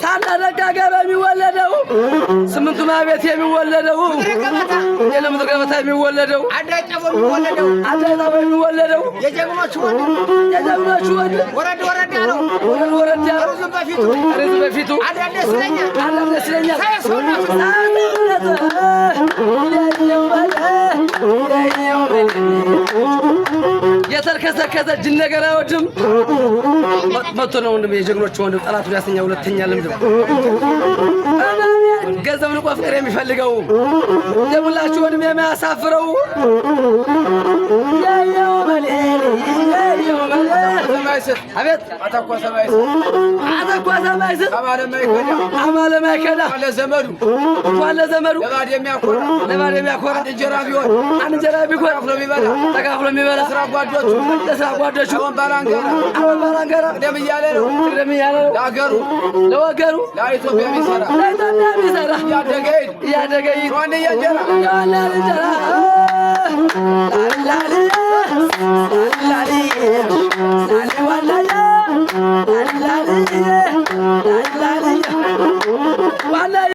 ሳናረጋገር የሚወለደው ስምንቱ ማቤት የሚወለደው የለም ተቀበታ የሚወለደው አዳጨቦ የሚወለደው አዳጣው የሚወለደው የጀግኖቹ ወንድ ወረድ ያለው ወረድ ያለው ርዝ በፊቱ አዳደስ ለኛ የተርከሰከሰ ጅን ነገር አይወድም መጥቶ ነው ወንድም የጀግኖቹ ወንድም ጠላቱ ያሰኛ ሁለተኛ ልምድ ገንዘብ ንቆ ፍቅር የሚፈልገው የሙላችሁ ወንድም የሚያሳፍረው ያየው መሌሊ አቤት አተኮሰ ማይስ አማለ ማይከዳ ዋለ ዘመዱ ለባድ የሚያኮራ አንድ እንጀራ ቢሆን ተካፍሎ የሚበላ ለስራ ጓዶቹ አወንባላንገራ ደም እያለ ነው ለወገሩ ለኢትዮጵያ የሚሰራ እያደገ ሂድ እንጀራ